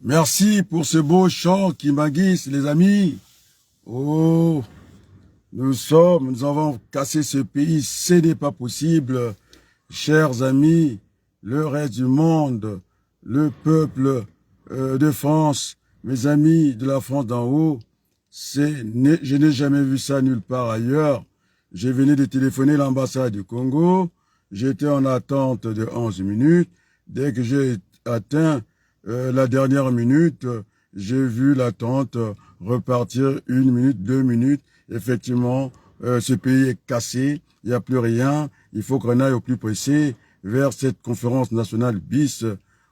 Merci pour ce beau chant qui m'aiguise, les amis. Oh, nous avons cassé ce pays, ce n'est pas possible. Chers amis, le reste du monde, le peuple de France, mes amis de la France d'en haut, je n'ai jamais vu ça nulle part ailleurs. Je venais de téléphoner l'ambassade du Congo. J'étais en attente de 11 minutes. Dès que j'ai atteint la dernière minute, j'ai vu l'attente repartir 1 minute, 2 minutes. Effectivement, ce pays est cassé, il n'y a plus rien. Il faut qu'on aille au plus pressé vers cette conférence nationale bis.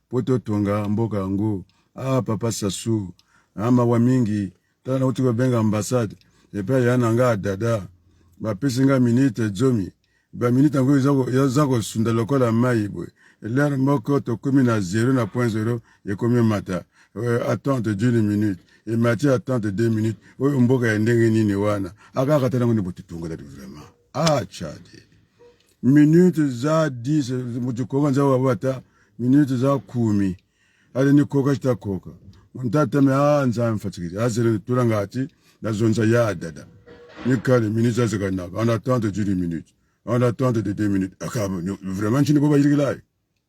Poto Tonga, Mboka Ngo, ah Papa Sassou, ah Mawamingi, tana uti benga ambassade, et puis yananga dada, ba pesinga minute zomi, ba minute ngo yazako sunda lokola mai boy. L'air moko to komi na 0 na point 0 et komi mata. Attente d'une minute. Et Mathieu attente 2 minutes. Oui, mboka ya ndenge nini wana. Aka katana ngoni botitunga dati vraiment. Ah, tchadi. Minute za 10, mutukoka nza wabata. Minute za 10. Ale ni koka chita koka. Untata me nza mfatiki. Azere tulangati. La zonza ya dada. Nikale minute za zekanaka. En attente d'une minute. En attente de 2 minutes. Aka, vraiment, tu ne peux pas y aller.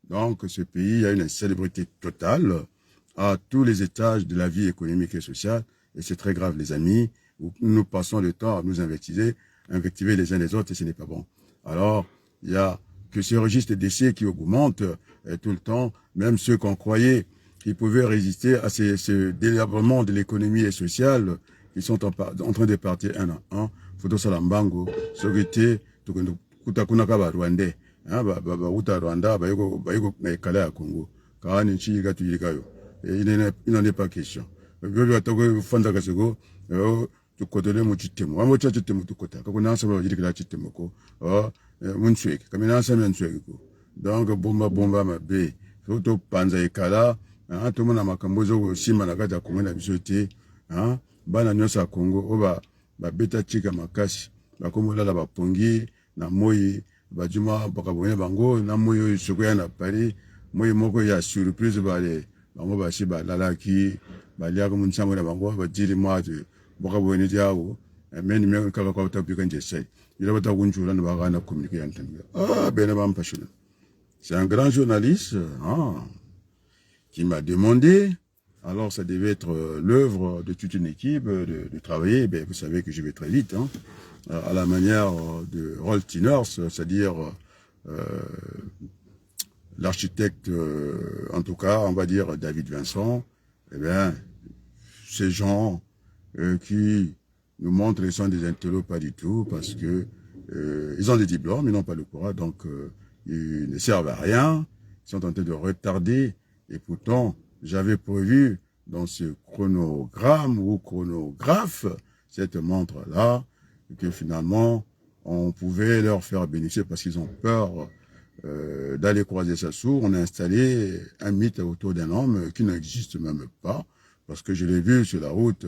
Donc, ce pays a une célébrité totale à tous les étages de la vie économique et sociale. Et c'est très grave, les amis, où nous passons le temps à nous invectiver les uns les autres, et ce n'est pas bon. Alors, il y a que ce registre de décès qui augmente tout le temps, même ceux qu'on croyait qui pouvaient résister à ce délabrement de l'économie et sociale, qui sont en train de partir un à un. Photo Salambango, Sogete, Kutakunaka Rwandais. Uta Rwanda, kala ya Congo. Kaani nchi yigatu yikayo. Il n'en est pas question. Vyo atako fanda kasego, tu kotole mu chitemo. Amo cha chitemo tu kota. Kako nansa ba yirikala chitemo ko. Munchwek. Kami nansa munchwek ko. Donc bomba mabe. Photo panza ikala, to mona makambozo sima na kata Congo na bisote, bana nyosa Congo oba ba beta chika makasi. Ba komola la ba pongi na moyi bajuma bakabonye bango na moyo sokoya na Paris moyo moko ya surprise bale bango bashi balalaki balia ko munchamo na bango bajiri mwaje bakabonye jawo meni me kaka kwa tapika nje sai ila bata kunjula na bagana communiquer entendre bena bampashuna. C'est un grand journaliste qui m'a demandé, alors ça devait être l'œuvre de toute une équipe de travailler. Vous savez que je vais très vite, à la manière de Rolf Tiners, c'est-à-dire l'architecte, en tout cas, on va dire David Vincent. Eh bien, ces gens qui nous montrent qu'ils sont des intellos, pas du tout, parce que ils ont des diplômes, ils n'ont pas le courage, donc ils ne servent à rien, ils sont en train de retarder, et pourtant, j'avais prévu dans ce chronogramme ou chronographe, cette montre-là, que finalement, on pouvait leur faire bénéficier parce qu'ils ont peur d'aller croiser Sassou. On a installé un mythe autour d'un homme qui n'existe même pas, parce que je l'ai vu sur la route,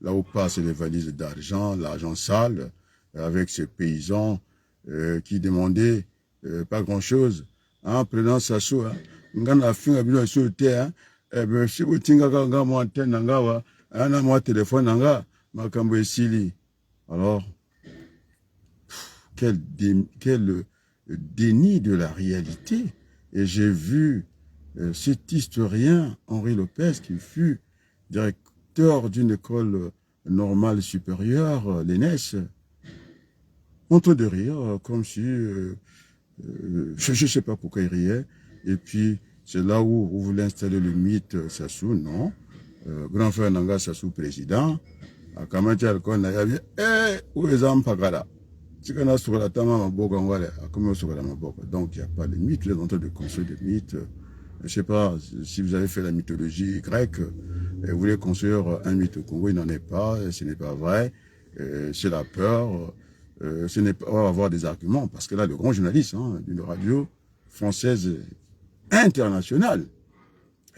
là où passent les valises d'argent, l'argent sale, avec ces paysans qui demandaient pas grand-chose. Prenant Sassou, ngana finga bilo sur le terre, si vous tinga nga mo antenne nga wa, ana mo téléphone nga, makambo esili. Alors, quel déni de la réalité. Et j'ai vu cet historien, Henri Lopez, qui fut directeur d'une école normale supérieure, l'ENES, en train de rire, comme si, je ne sais pas pourquoi il riait. Et puis, c'est là où vous voulez installer le mythe Sassou, non. Grand frère Nanga Sassou, président. A Kamati Alkon, il y avait, où les hommes pagara. Donc, il n'y a pas de mythe, vous êtes en train de construire des mythes. Je ne sais pas si vous avez fait la mythologie grecque, et vous voulez construire un mythe au Congo, il n'en est pas, ce n'est pas vrai, c'est la peur, ce n'est pas avoir des arguments, parce que là, le grand journaliste d'une radio française internationale,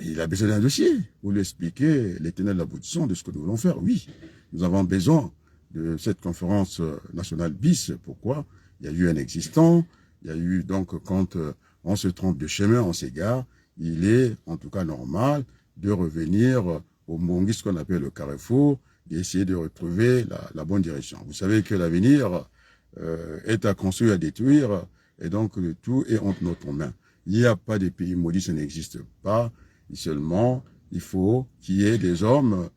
il a besoin d'un dossier pour lui expliquer les tenants de l'aboutissement de ce que nous voulons faire. Oui, nous avons besoin de cette conférence nationale bis. Pourquoi? Il y a eu un existant, il y a eu donc quand on se trompe de chemin, on s'égare, il est en tout cas normal de revenir au Mbongi, ce qu'on appelle le carrefour, d'essayer de retrouver la bonne direction. Vous savez que l'avenir est à construire, à détruire, et donc tout est entre notre main. Il n'y a pas de pays maudits, ça n'existe pas. Seulement, il faut qu'il y ait des hommes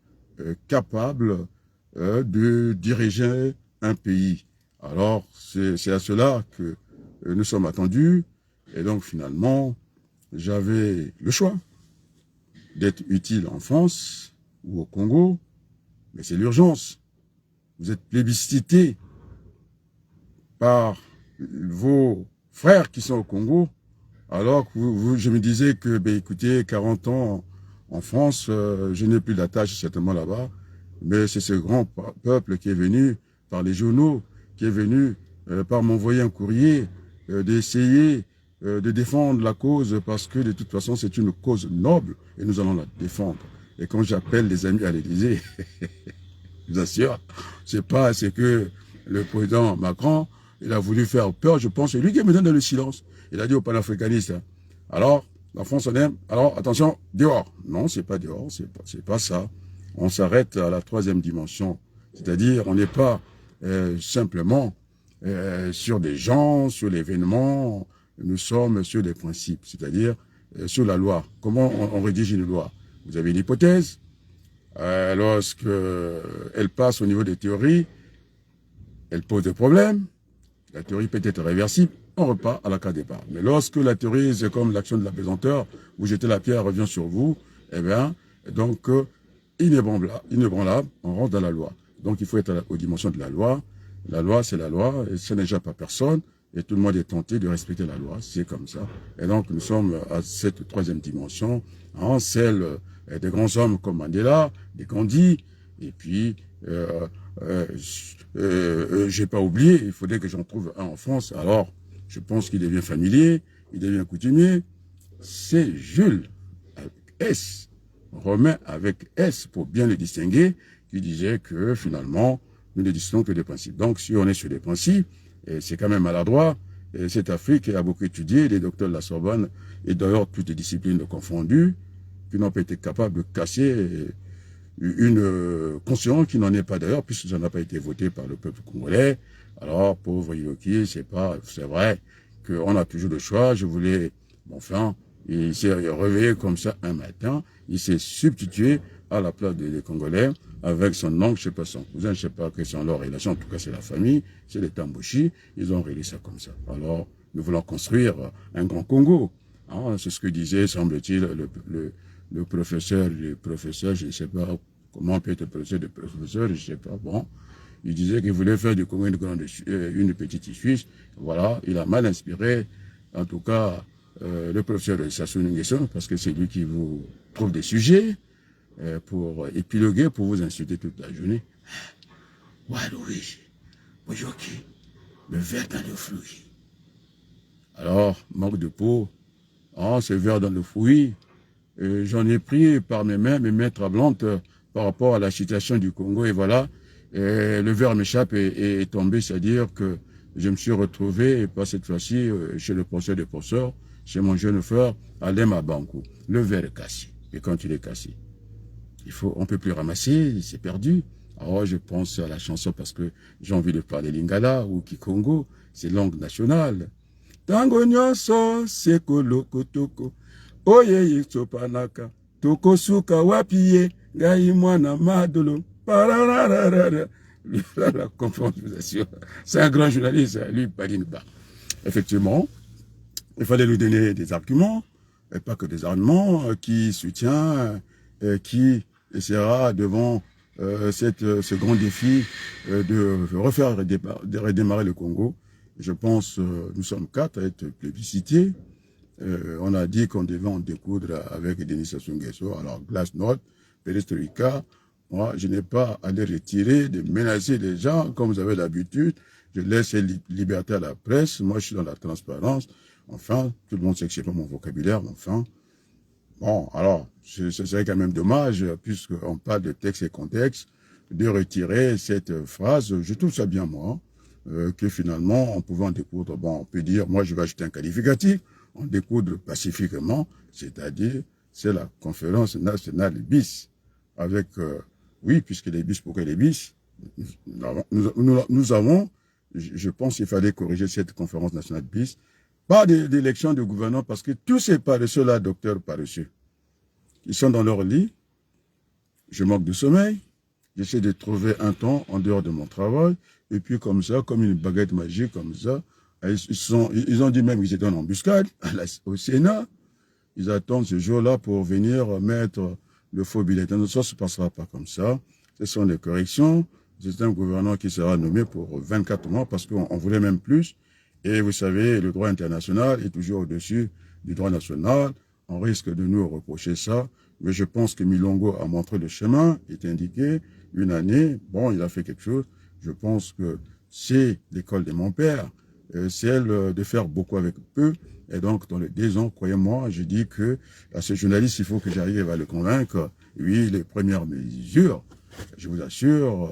capables de diriger un pays. Alors, c'est à cela que nous sommes attendus. Et donc, finalement, j'avais le choix d'être utile en France ou au Congo, mais c'est l'urgence. Vous êtes plébiscité par vos frères qui sont au Congo, alors que je me disais que, ben, écoutez, 40 ans en France, je n'ai plus d'attache certainement là-bas, mais c'est ce grand peuple qui est venu par les journaux, qui est venu par m'envoyer un courrier, d'essayer de défendre la cause, parce que de toute façon, c'est une cause noble, et nous allons la défendre. Et quand j'appelle les amis à l'Élysée, je vous assure, c'est pas ce que le président Macron, il a voulu faire peur, je pense, c'est lui qui me donne dans le silence. Il a dit aux panafricanistes, alors, la France on aime, alors attention, dehors. Non, c'est pas dehors, c'est pas ça. On s'arrête à la troisième dimension. C'est-à-dire, on n'est pas simplement sur des gens, sur l'événement, nous sommes sur des principes, c'est-à-dire sur la loi. Comment on rédige une loi? Vous avez une hypothèse, lorsque elle passe au niveau des théories, elle pose des problèmes, la théorie peut être réversible, on repart à la case départ. Mais lorsque la théorie, c'est comme l'action de l'apesanteur, vous jetez la pierre, elle revient sur vous, eh bien, donc, inébranlable, on rentre dans la loi. Donc, il faut être aux dimensions de la loi. La loi, c'est la loi, et ça n'échappe à personne, et tout le monde est tenté de respecter la loi, c'est comme ça. Et donc, nous sommes à cette troisième dimension, hein, celle des grands hommes comme Mandela, des Gandhi, et puis, j'ai pas oublié, il faudrait que j'en trouve un en France. Alors, je pense qu'il devient familier, il devient coutumier. C'est Jules, avec S, Romain avec S, pour bien le distinguer, qui disait que finalement, nous ne distinguons que des principes. Donc, si on est sur des principes, c'est quand même maladroit. Et cette Afrique a beaucoup étudié, les docteurs de la Sorbonne, et d'ailleurs toutes les disciplines confondues, qui n'ont pas été capables de casser une conscience qui n'en est pas d'ailleurs, puisque ça n'a pas été voté par le peuple congolais. Alors, pauvre Yoki, c'est vrai qu'on a toujours le choix. Je voulais, bon, enfin, il s'est réveillé comme ça un matin, il s'est substitué à la place des Congolais avec son oncle, je sais pas son cousin, je sais pas quelles sont leurs relations, en tout cas c'est la famille, c'est les Tambouchi, ils ont réglé ça comme ça. Alors, nous voulons construire un grand Congo. Hein, c'est ce que disait, semble-t-il, le professeur, je ne sais pas comment on peut être professeur de professeur, je ne sais pas, bon. Il disait qu'il voulait faire du Congo une petite Suisse. Voilà, il a mal inspiré, en tout cas, le professeur Sassou Nguesso, parce que c'est lui qui vous trouve des sujets pour épiloguer, pour vous insulter toute la journée. Walouis, Bojoki, le verre dans le fruit. Alors, manque de peau, oh, ce verre dans le fruit, j'en ai pris par mes mains tremblantes par rapport à la situation du Congo, et voilà, le verre m'échappe et est tombé, c'est-à-dire que je me suis retrouvé, et pas cette fois-ci, chez le professeur de professeurs, chez mon jeune frère, Alem Abankou. Le verre est cassé. Et quand il est cassé, on ne peut plus ramasser, c'est perdu. Alors je pense à la chanson parce que j'ai envie de parler Lingala ou Kikongo, c'est langue nationale. Tango nyonso sekolo kotoko, oye sopanaka, toko suka wapiye, gai mwana madolo, parararara. La conférence, je vous assure. C'est un grand journaliste, lui, Badinba. Effectivement, il fallait lui donner des arguments, et pas que des arguments, qui soutient, qui essaiera devant ce grand défi de redémarrer le Congo. Je pense, nous sommes 4 à être plébiscités. On a dit qu'on devait en découdre avec Denis Sassou Nguesso. Alors, Glasnost, Perestroïka, moi, je n'ai pas à les retirer, de menacer les gens, comme vous avez l'habitude. Je laisse liberté à la presse. Moi, je suis dans la transparence. Enfin, tout le monde sait que c'est pas mon vocabulaire, mais enfin. Bon, alors, ce serait quand même dommage, puisqu'on parle de texte et contexte, de retirer cette phrase. Je trouve ça bien, moi, que finalement, on pouvait en découdre. Bon, on peut dire, moi, je vais ajouter un qualificatif, on découdre pacifiquement, c'est-à-dire c'est la conférence nationale BIS. Avec, oui, puisque les BIS, pourquoi les BIS? Nous avons, je pense qu'il fallait corriger cette conférence nationale BIS, pas d'élection de gouvernement, parce que tous ces paresseux-là, docteurs paresseux, ils sont dans leur lit, je manque de sommeil, j'essaie de trouver un temps en dehors de mon travail, et puis comme ça, comme une baguette magique, comme ça, ils ont dit même qu'ils étaient en embuscade au Sénat, ils attendent ce jour-là pour venir mettre le faux bulletin. Ça ne se passera pas comme ça. Ce sont des corrections. C'est un gouverneur qui sera nommé pour 24 mois parce qu'on voulait même plus. Et vous savez, le droit international est toujours au-dessus du droit national. On risque de nous reprocher ça. Mais je pense que Milongo a montré le chemin, est indiqué. Une année, bon, il a fait quelque chose. Je pense que c'est l'école de mon père. C'est elle de faire beaucoup avec peu. Et donc, dans les 2 ans, croyez-moi, je dis que à ce journaliste, il faut que j'arrive à le convaincre. Oui, les premières mesures, je vous assure,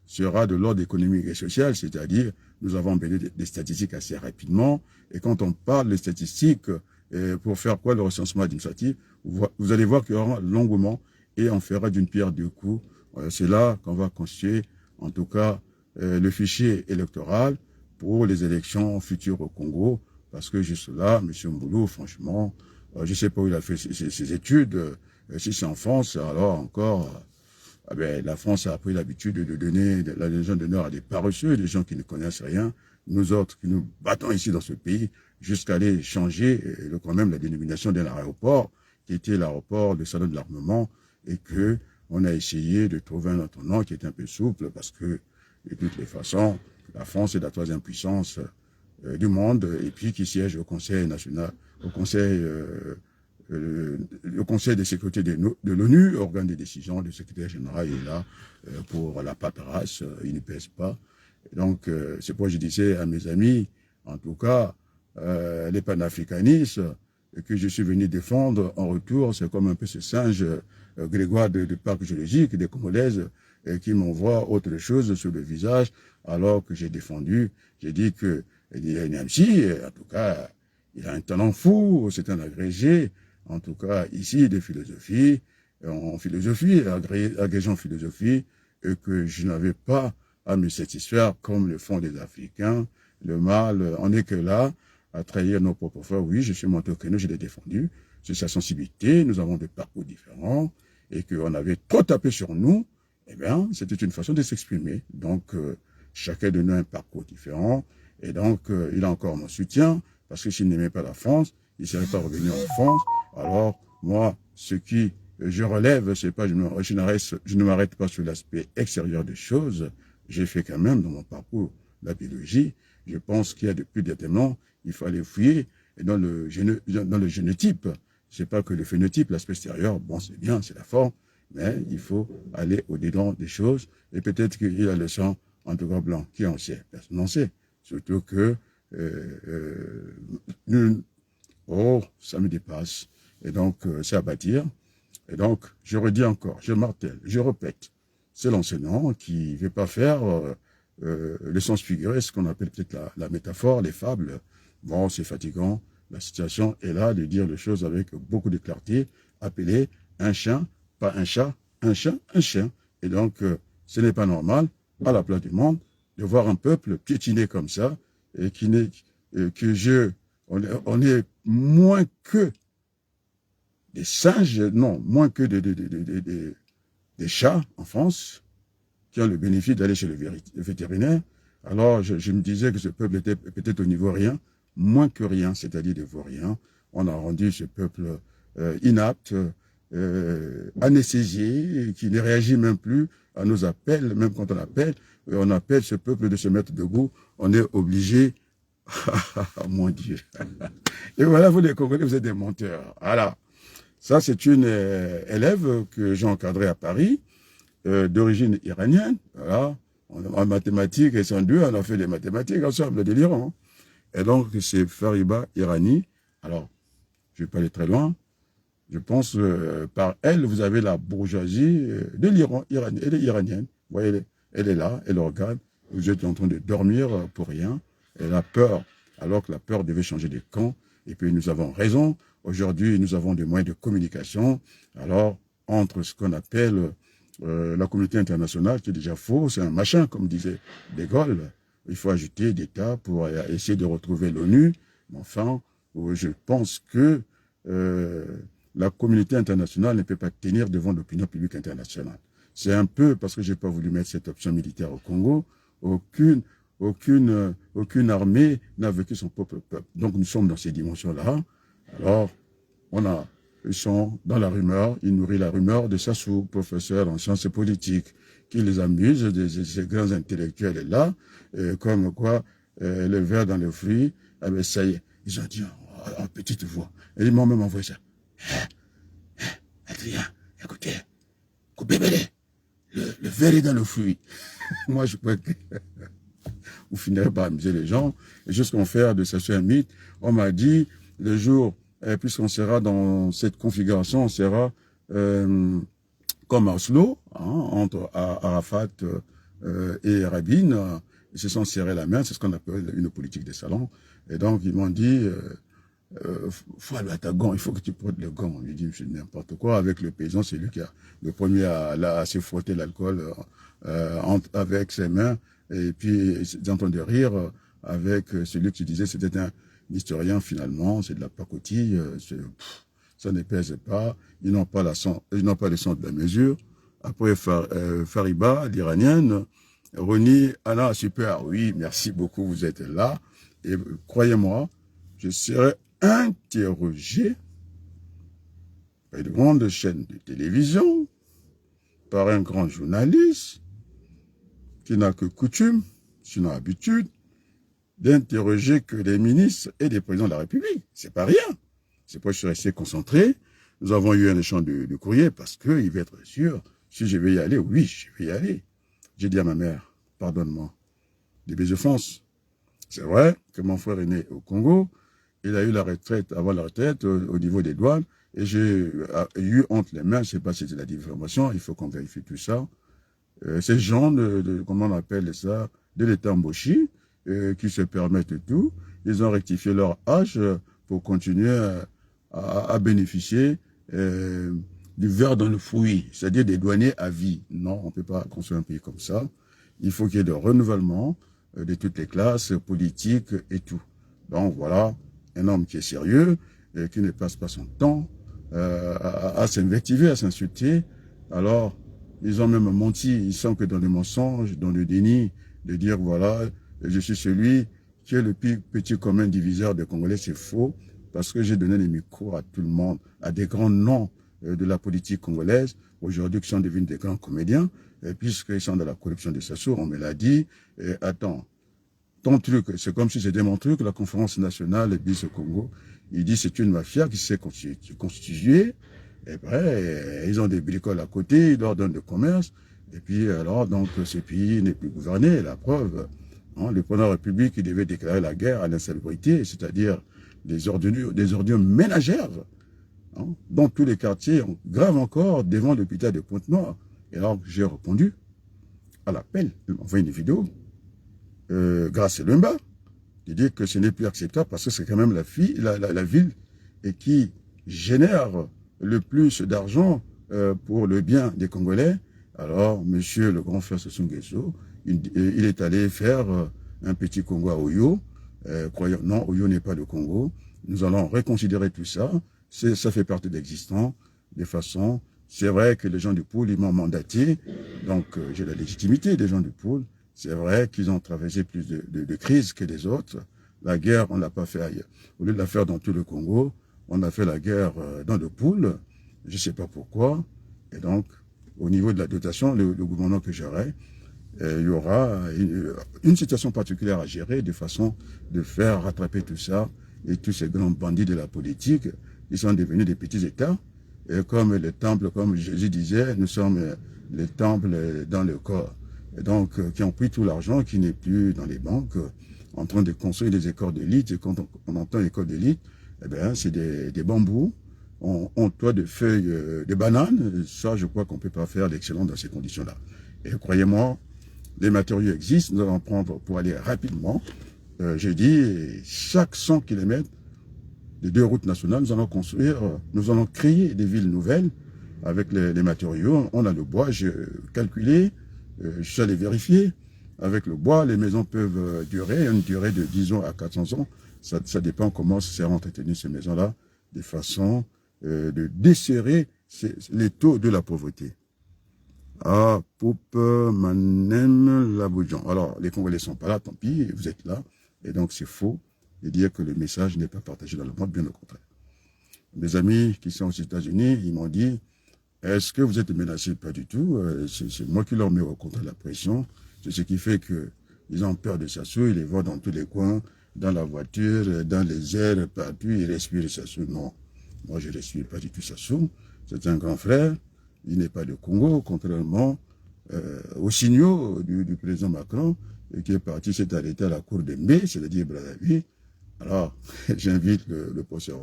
sera de l'ordre économique et social, c'est-à-dire, nous avons embelli des statistiques assez rapidement. Et quand on parle de statistiques, pour faire quoi le recensement administratif, vous allez voir qu'il y aura l'engouement et on fera d'une pierre deux coups. C'est là qu'on va constituer, en tout cas, le fichier électoral pour les élections futures au Congo. Parce que juste là, M. Mboulou, franchement, je ne sais pas où il a fait ses études. Si c'est en France, alors encore, la France a pris l'habitude de donner la Légion d'honneur à des paresseux, des gens qui ne connaissent rien. Nous autres, qui nous battons ici dans ce pays, jusqu'à aller changer quand même la dénomination d'un aéroport, qui était l'aéroport de salon de l'armement, et que on a essayé de trouver un autre nom qui est un peu souple, parce que, de toutes les façons, la France est la 3e puissance du monde, et puis qui siège au Conseil national, au Conseil, le Conseil de sécurité de l'ONU, organe de décision, le secrétaire général est là pour la paperasse, il ne pèse pas. Et donc, c'est pourquoi je disais à mes amis, en tout cas, les panafricanistes, que je suis venu défendre en retour, c'est comme un peu ce singe Grégoire du parc zoologique des Congolaises qui m'envoie autre chose sur le visage, alors que j'ai défendu, j'ai dit que Niamsi, en tout cas, il a un talent fou, c'est un agrégé, en tout cas, ici, de philosophie, en philosophie, agrégé en philosophie, et que je n'avais pas à me satisfaire comme le font les Africains. Le mal, on n'est que là, à trahir nos propres frères. Oui, je suis monté au créneau, je l'ai défendu. C'est sa sensibilité, nous avons des parcours différents, et qu'on avait trop tapé sur nous, eh bien, c'était une façon de s'exprimer. Donc, chacun de nous a un parcours différent, et donc, il a encore mon soutien, parce que s'il n'aimait pas la France, il ne serait pas revenu en France. Alors, moi, ce qui je relève, c'est pas, je ne m'arrête pas sur l'aspect extérieur des choses. J'ai fait quand même dans mon parcours la biologie. Je pense qu'il y a depuis des temps, il fallait fouiller dans le génotype. C'est pas que le phénotype, l'aspect extérieur, bon, c'est bien, c'est la forme, mais il faut aller au-dedans des choses. Et peut-être qu'il a le sang, en tout cas blanc. Qui en sait? Personne n'en sait. Surtout que, oh, ça me dépasse. Et donc, c'est à bâtir. Et donc, je redis encore, je martèle, je répète. C'est l'enseignant qui ne veut pas faire le sens figuré, ce qu'on appelle peut-être la métaphore, les fables. Bon, c'est fatigant. La situation est là de dire les choses avec beaucoup de clarté. Appeler un chien, pas un chat, un chien, un chien. Et donc, ce n'est pas normal, à la place du monde, de voir un peuple piétiner comme ça, et qui n'est on est moins que des singes, non, moins que des chats en France, qui ont le bénéfice d'aller chez le vétérinaire. Alors, je me disais que ce peuple était peut-être au niveau rien, moins que rien, c'est-à-dire des vauriens. On a rendu ce peuple inapte, anesthésié, qui ne réagit même plus à nos appels, même quand on appelle ce peuple de se mettre debout, on est obligé. Mon Dieu. Et voilà, vous les Congolais, vous êtes des menteurs. Voilà. Ça, c'est une élève que j'ai encadrée à Paris, d'origine iranienne. Voilà. En mathématiques, et sans deux, on a fait des mathématiques ensemble, délirant. Et donc, c'est Fariba Irani. Alors, je ne vais pas aller très loin. Je pense, par elle, vous avez la bourgeoisie de l'Iran. Elle est iranienne. Vous voyez, elle est là, elle regarde. Vous êtes en train de dormir pour rien. Elle a peur, alors que la peur devait changer de camp. Et puis, nous avons raison. Aujourd'hui, nous avons des moyens de communication. Alors, entre ce qu'on appelle la communauté internationale, qui est déjà faux, c'est un machin, comme disait De Gaulle. Il faut ajouter d'États pour essayer de retrouver l'ONU. Enfin, je pense que la communauté internationale ne peut pas tenir devant l'opinion publique internationale. C'est un peu parce que j'ai pas voulu mettre cette option militaire au Congo. Aucune armée n'a vécu son propre peuple. Donc nous sommes dans ces dimensions-là. Alors, ils sont dans la rumeur, ils nourrissent la rumeur de Sassou, professeur en sciences politiques, qui les amuse, ces grands intellectuels là, comme quoi le verre dans le fruit, ah ben ça y est, ils ont dit en petite voix. Et ils m'ont même envoyé ça. Adrien, écoutez, Koubébélé, le verre est dans le fruit. Moi, je crois que vous finirez par amuser les gens. Et jusqu'en faire de Sassou un mythe, on m'a dit, le jour, puisqu'on sera dans cette configuration, on sera comme à Oslo, hein, entre Arafat et Rabin, ils se sont serrés la main, c'est ce qu'on appelle une politique des salons. Et donc, ils m'ont dit, faut aller à ta gant, il faut que tu portes le gant. On lui dit, n'importe quoi, avec le paysan, c'est lui qui a le premier à se frotter l'alcool avec ses mains, et puis ils entendent de rire avec celui qui disait c'était un historien finalement, c'est de la pacotille, ça ne pèse pas, ils n'ont pas le sens de la mesure. Après Fariba, l'Iranienne, Roni, Anna, super, oui, merci beaucoup, vous êtes là, et croyez-moi, je serai interrogé par une grande chaîne de télévision, par un grand journaliste, qui n'a que coutume, sinon habitude, d'interroger que les ministres et les présidents de la République. C'est pas rien. C'est pourquoi je suis resté concentré. Nous avons eu un échange de courrier parce qu'il veut être sûr, si je vais y aller, oui, je vais y aller. J'ai dit à ma mère, pardonne-moi, des baisers de France. C'est vrai que mon frère est né au Congo, il a eu la retraite, avant la retraite, au niveau des douanes, et j'ai eu entre les mains, je ne sais pas si c'est la diffamation, il faut qu'on vérifie tout ça. Ces gens, comment on appelle ça, de l'État embauché, qui se permettent tout, ils ont rectifié leur âge pour continuer à bénéficier du verre dans le fruit, c'est-à-dire des douaniers à vie. Non, on ne peut pas construire un pays comme ça. Il faut qu'il y ait de renouvellement de toutes les classes politiques et tout. Donc voilà, un homme qui est sérieux, qui ne passe pas son temps à s'invectiver, à s'insulter. Alors, ils ont même menti, ils sont que dans le mensonge, dans le déni, de dire voilà, je suis celui qui est le plus petit commun diviseur des Congolais, c'est faux, parce que j'ai donné les micros à tout le monde, à des grands noms de la politique congolaise, aujourd'hui qui sont devenus des grands comédiens, puisqu'ils sont dans la corruption de Sassou, on me l'a dit, attends, ton truc, c'est comme si c'était mon truc, la conférence nationale bis au Congo, il dit c'est une mafia qui s'est constituée, et après, ils ont des bricoles à côté, ils leur donnent le commerce, et puis alors, donc, ce pays n'est plus gouverné, la preuve, hein, le président de la République, il devait déclarer la guerre à l'insalubrité, c'est-à-dire des ordures ménagères, hein, dans tous les quartiers, grave encore, devant l'hôpital de Pointe-Noire. Et alors, j'ai répondu à l'appel, il m'a envoyé une vidéo, grâce à Lumba, de dire que ce n'est plus acceptable parce que c'est quand même la ville et qui génère le plus d'argent pour le bien des Congolais. Alors, monsieur le grand frère Sassou Nguesso, il est allé faire un petit Congo à Oyo. Croyons, non, Oyo n'est pas le Congo. Nous allons reconsidérer tout ça. Ça fait partie de l'existant. De façon, c'est vrai que les gens du pôle, ils m'ont mandaté. Donc, j'ai la légitimité des gens du pôle. C'est vrai qu'ils ont traversé plus de crises que les autres. La guerre, on ne l'a pas fait ailleurs. Au lieu de la faire dans tout le Congo, on a fait la guerre dans le pôle. Je ne sais pas pourquoi. Et donc, au niveau de la dotation, le gouvernement que j'aurai, il y aura une situation particulière à gérer de façon de faire rattraper tout ça. Et tous ces grands bandits de la politique, ils sont devenus des petits États. Et comme les temples, comme Jésus disait, nous sommes les temples dans le corps. Et donc, qui ont pris tout l'argent, qui n'est plus dans les banques, en train de construire des écoles d'élite. Et quand on entend école d'élite, eh bien, c'est des bambous, on toit de feuilles de bananes. Ça, je crois qu'on ne peut pas faire d'excellent dans ces conditions-là. Et croyez-moi, les matériaux existent, nous allons prendre pour aller rapidement. J'ai dit, chaque 100 km des 2 routes nationales, nous allons construire, nous allons créer des villes nouvelles avec les matériaux. On a le bois, j'ai calculé, je suis allé vérifier. Avec le bois, les maisons peuvent durer, une durée de 10 ans à 400 ans. Ça dépend comment seront entretenues ces maisons-là, de façon de desserrer les taux de la pauvreté. Ah, Poupe Manem Laboujan. Alors, les Congolais ne sont pas là, tant pis, vous êtes là. Et donc, c'est faux de dire que le message n'est pas partagé dans le monde, bien au contraire. Mes amis qui sont aux États-Unis, ils m'ont dit, est-ce que vous êtes menacés? Pas du tout. C'est moi qui leur mets au contre la pression. C'est ce qui fait qu'ils ont peur de Sassou, ils les voient dans tous les coins, dans la voiture, dans les airs, partout, ils respirent Sassou. Non, moi je ne respire pas du tout Sassou. C'est un grand frère, il n'est pas de Congo, contrairement aux signaux du président Macron, qui est parti, s'est arrêté à la cour de Mbé, c'est-à-dire Brazzaville. Alors, j'invite le professeur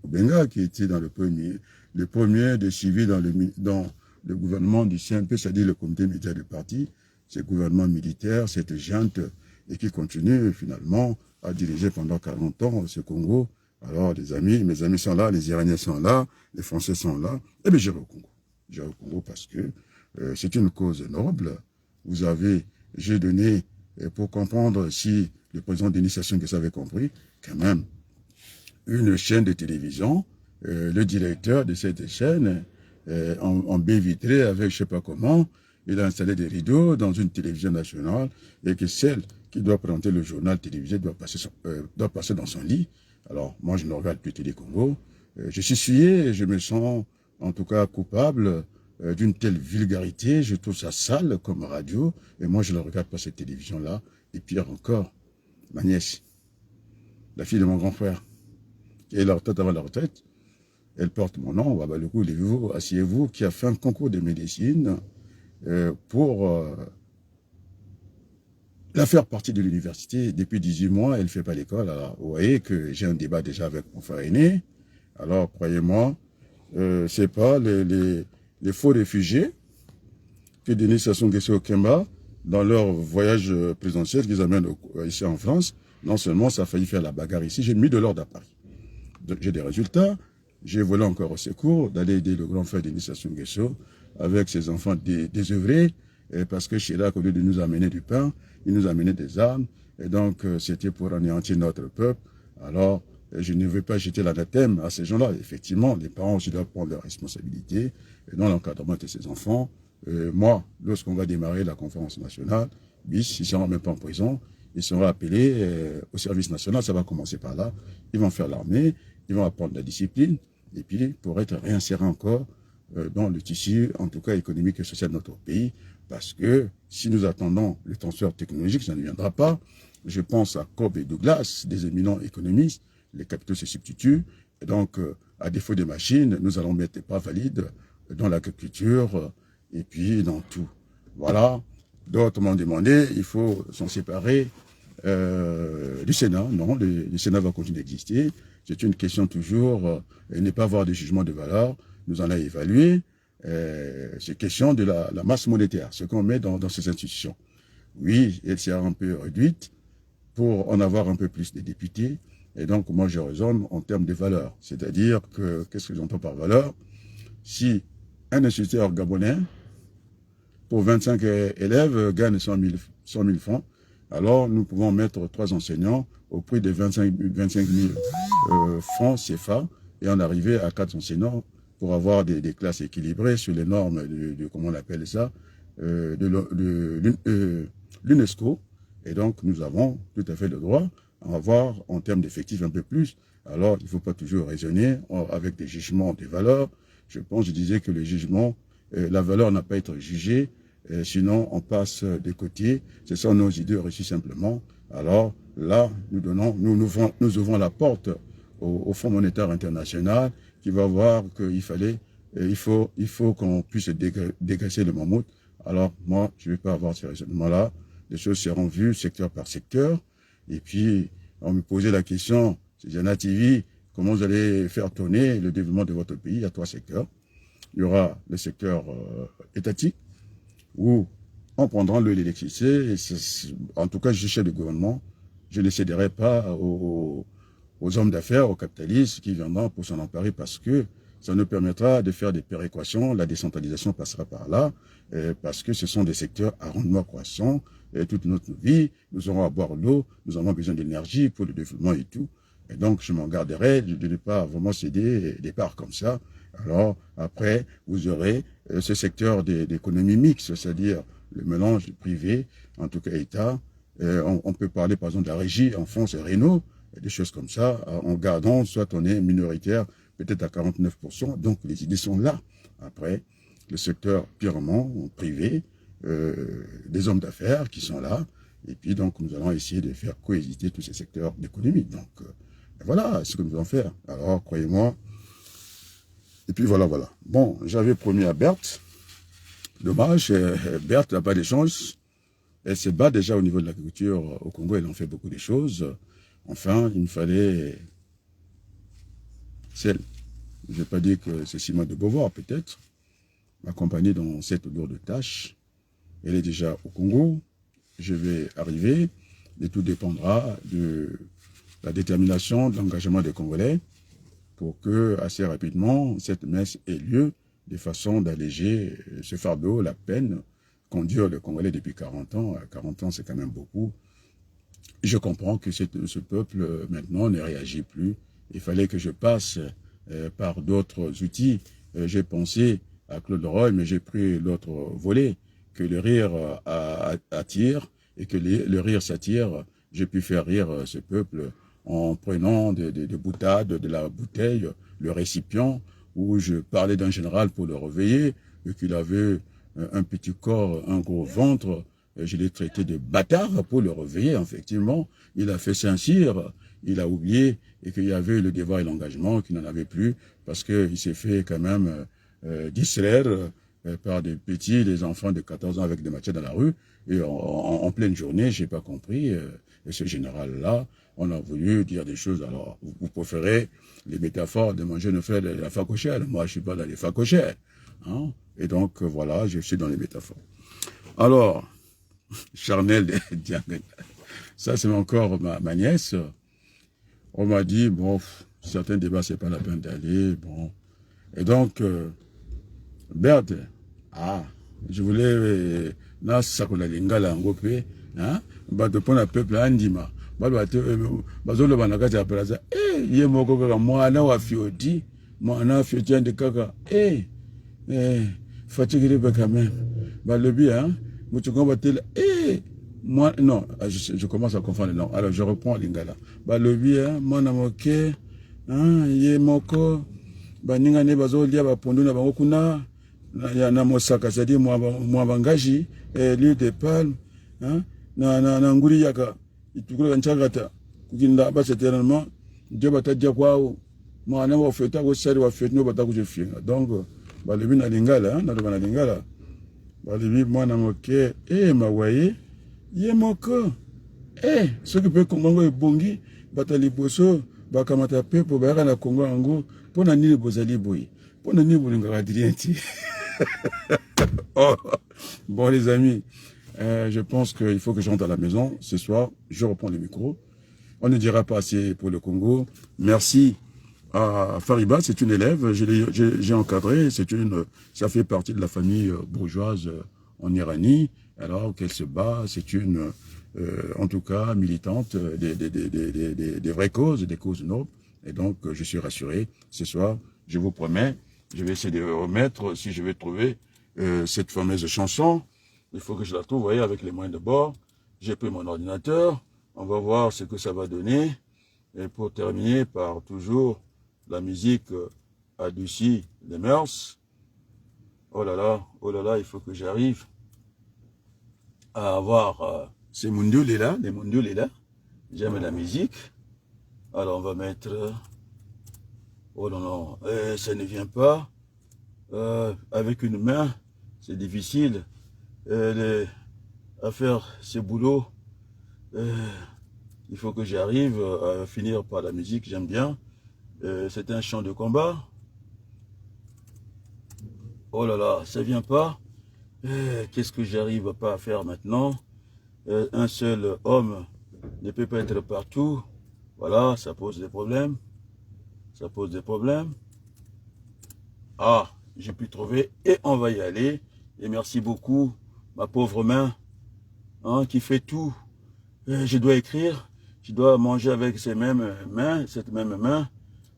Obenga, qui était dans le premier de suivi dans le gouvernement du CNP, c'est-à-dire le comité militaire du parti, ce gouvernement militaire, cette junte, et qui continue finalement à diriger pendant 40 ans ce Congo. Alors, mes amis sont là, les Iraniens sont là, les Français sont là. Eh bien, j'irai au Congo. J'irai au Congo parce que c'est une cause noble. J'ai donné, pour comprendre si le président d'initiation que ça avait compris, quand même, une chaîne de télévision, le directeur de cette chaîne, en baie vitrée avec je ne sais pas comment, il a installé des rideaux dans une télévision nationale et que celle qui doit présenter le journal télévisé doit passer dans son lit. Alors, moi, je ne regarde plus Télé Congo. Je suis souillé et je me sens, en tout cas, coupable d'une telle vulgarité. Je trouve ça sale comme radio. Et moi, je ne regarde pas cette télévision-là. Et pire encore, ma nièce, la fille de mon grand frère, qui est la retraite avant la retraite, elle porte mon nom, Babaloukou, asseyez-vous, qui a fait un concours de médecine pour la faire partie de l'université. Depuis 18 mois, elle ne fait pas l'école. Alors, vous voyez que j'ai un débat déjà avec mon frère aîné. Alors, croyez-moi, c'est pas les faux réfugiés que Denis Sassou Nguesso Kemba, dans leur voyage présidentiel qu'ils amènent ici en France, non seulement ça a failli faire la bagarre ici, j'ai mis de l'ordre à Paris. J'ai des résultats. J'ai volé encore au secours d'aller aider le grand frère Denis Sassou Nguesso avec ses enfants désœuvrés, parce que Chirac, au lieu de nous amener du pain, il nous amenait des armes, et donc c'était pour anéantir notre peuple. Alors, je ne veux pas jeter l'anathème à ces gens-là. Effectivement, les parents aussi doivent prendre leurs responsabilités dans l'encadrement de ces enfants. Moi, lorsqu'on va démarrer la conférence nationale, bis, ils ne seront même pas en prison, ils seront appelés au service national, ça va commencer par là, ils vont faire l'armée, ils vont apprendre la discipline, et puis pour être réinsérés encore dans le tissu, en tout cas économique et social de notre pays, parce que si nous attendons le transfert technologique, ça ne viendra pas. Je pense à Cobb et Douglas, des éminents économistes, les capitaux se substituent, et donc à défaut des machines, nous allons mettre des pas valides dans l'agriculture et puis dans tout. Voilà, d'autres m'ont demandé, il faut s'en séparer du Sénat. Non, le Sénat va continuer d'exister. C'est une question toujours, ne pas avoir de jugement de valeur. Nous en avons évalué. C'est question de la masse monétaire, ce qu'on met dans ces institutions. Oui, elle sera un peu réduite pour en avoir un peu plus de députés. Et donc, moi, je raisonne en termes de valeur. C'est-à-dire que, qu'est-ce que j'entends par valeur? Si un instituteur gabonais, pour 25 élèves, gagne 100 000 francs, alors nous pouvons mettre 3 enseignants au prix de 25 000 francs CFA et en arriver à 4 enseignants pour avoir des classes équilibrées sur les normes de comment on appelle ça, de l'UNESCO. Et donc, nous avons tout à fait le droit à avoir, en termes d'effectifs, un peu plus. Alors, il ne faut pas toujours raisonner avec des jugements des valeurs. Je disais que le jugement, la valeur n'a pas à être jugée, sinon on passe de côté. Ce sont nos idées reçues simplement. Alors là, nous ouvrons la porte au Fonds monétaire international qui va voir qu'il fallait, il faut qu'on puisse dégraisser le mammouth. Alors moi, je ne vais pas avoir ce raisonnement-là. Les choses seront vues secteur par secteur. Et puis, on me posait la question, c'est Diana TV, comment vous allez faire tourner le développement de votre pays? Il y a 3 secteurs. Il y aura le secteur étatique, où on prendra l'électricité. En tout cas, je suis chef de gouvernement. Je ne céderai pas aux aux hommes d'affaires, aux capitalistes qui viendront pour s'en emparer parce que ça nous permettra de faire des péréquations, la décentralisation passera par là, parce que ce sont des secteurs à rendement croissant, et toute notre vie, nous aurons à boire l'eau, nous avons besoin d'énergie pour le développement et tout. Et donc, je m'en garderai de ne pas vraiment céder des parts comme ça. Alors, après, vous aurez ce secteur d'économie mixte, c'est-à-dire le mélange privé, en tout cas État. On peut parler, par exemple, de la régie en France et Renault, des choses comme ça, en gardant, soit on est minoritaire, peut-être à 49%. Donc, les idées sont là. Après, le secteur purement privé, des hommes d'affaires qui sont là. Et puis, donc, nous allons essayer de faire coexister tous ces secteurs d'économie. Donc, voilà ce que nous allons faire. Alors, croyez-moi. Et puis, voilà. Bon, j'avais promis à Berthe. Dommage, Berthe n'a pas de chance. Elle se bat déjà au niveau de l'agriculture au Congo. Elle en fait beaucoup de choses. Enfin, il me fallait celle. Je ne vais pas dire que c'est Simone de Beauvoir, peut-être, m'accompagner dans cette lourde tâche. Elle est déjà au Congo. Je vais arriver. Et tout dépendra de la détermination, de l'engagement des Congolais pour que, assez rapidement, cette messe ait lieu de façon d'alléger ce fardeau, la peine qu'endure le Congolais depuis 40 ans. 40 ans, c'est quand même beaucoup. Je comprends que ce peuple, maintenant, ne réagit plus. Il fallait que je passe par d'autres outils. J'ai pensé à Claude Roy, mais j'ai pris l'autre volet, que le rire attire, et que le rire s'attire. J'ai pu faire rire ce peuple en prenant des boutades, de la bouteille, le récipient, où je parlais d'un général pour le réveiller, et qu'il avait un petit corps, un gros ventre. Je l'ai traité de bâtard pour le réveiller, effectivement. Il a fait Saint-Cyr, il a oublié, et qu'il y avait le devoir et l'engagement, qu'il n'en avait plus, parce qu'il s'est fait quand même distraire par des petits, des enfants de 14 ans avec des machettes dans la rue, et en pleine journée, j'ai pas compris, et ce général-là, on a voulu dire des choses. Alors, vous préférez les métaphores de mon jeune frère de la facochère. Moi, je suis pas dans les facochères. Hein? Et donc, voilà, je suis dans les métaphores. Alors, charnel de Diagne, ça c'est encore ma nièce. On m'a dit, bon, certains débats, c'est pas la peine d'aller, bon. Et donc, Berthe, je voulais, na sakola lingala ngope, hein, bato pona peuple andima. Bazolo banakati ya plaza, ye moko kaka mwana wa fioti ande kaka, fatigué quand même. Le bien, Moutoukon Batel, moi, non, je commence à confondre les noms. Alors, je reprends Lingala. Le bien, mon amoké, ye moko, ningane bazo lia bapondu na bangokuna, ya na mosaka, c'est-à-dire moi bangaji, l'huile de palme, na nguri yaka, itukula nchagata, kukinda bas éternellement, Dieu batadia kwao, moi na wa feta ko sari wa feta no bataku je finga. Donc, le bien na Lingala, na na Lingala. Balibi mwana moke, mawaye, ye moko, ce qui peut Congo ebongi, batali boso, bakamata pepo, bayaka na Congo ango, pona nini bozali boyi, pona nini bolingaka dirienti. Oh, bon les amis, je pense qu'il faut que je rentre à la maison ce soir, je reprends le micro. On ne dira pas assez pour le Congo. Merci à Fariba, c'est une élève, j'ai encadré, ça fait partie de la famille bourgeoise en Iranie, alors qu'elle se bat, c'est une, en tout cas, militante des vraies causes, des causes nobles, et donc je suis rassuré. Ce soir, je vous promets, je vais essayer de remettre, si je vais trouver cette fameuse chanson, il faut que je la trouve, vous voyez, avec les moyens de bord, j'ai pris mon ordinateur, on va voir ce que ça va donner, et pour terminer par toujours la musique adoucit les mœurs. Oh là là, il faut que j'arrive à avoir ces mondiaux là, les mondiaux là. J'aime la musique. Alors on va mettre. Oh non, ça ne vient pas. Avec une main, c'est difficile à faire ce boulot. Il faut que j'arrive à finir par la musique, j'aime bien. C'est un chant de combat. Oh là là, ça vient pas. Qu'est-ce que j'arrive pas à faire maintenant? Un seul homme ne peut pas être partout. Voilà, ça pose des problèmes. Ça pose des problèmes. Ah, j'ai pu trouver et on va y aller. Et merci beaucoup, ma pauvre main, hein, qui fait tout. Je dois écrire, je dois manger avec ces mêmes mains, cette même main.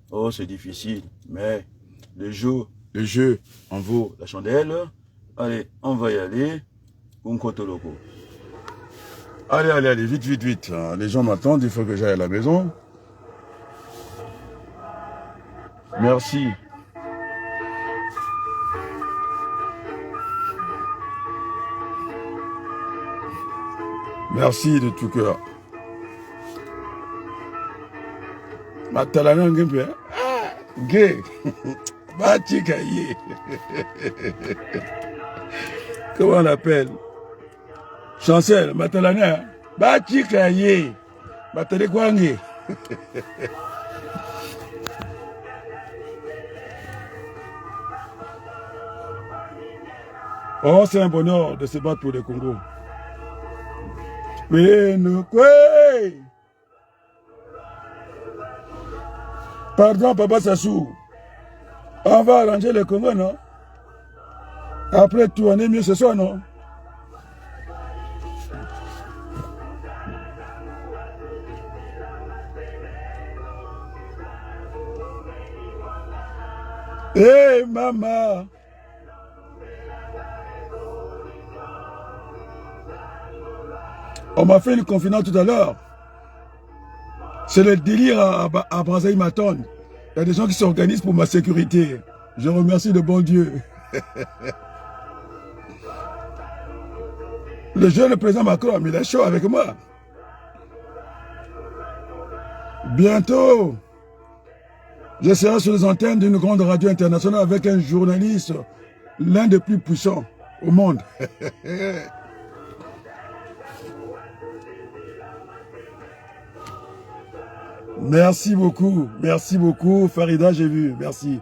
Oh, c'est difficile, mais le jeu en vaut la chandelle. Allez, on va y aller. Unkotoloko. Allez, allez, allez, vite, vite, vite. Les gens m'attendent, il faut que j'aille à la maison. Merci. Merci de tout cœur. Matalana Ngembe. Gay. Batikaye. Comment on l'appelle? Chancel, Matalana. Batikaye. Batale Kwange. Oh, c'est un bonheur de se battre pour le Congo. Mais nous, quoi? Pardon, Papa Sassou. On va arranger le Congo, non? Après tout, on est mieux ce soir, non? Hé, hey, maman! On m'a fait une confidence tout à l'heure. C'est le délire à Brazzaville-Maton. Il y a des gens qui s'organisent pour ma sécurité. Je remercie le bon Dieu. Le jeune président Macron, il est chaud avec moi. Bientôt, je serai sur les antennes d'une grande radio internationale avec un journaliste, l'un des plus puissants au monde. Merci beaucoup, Farida, j'ai vu, merci.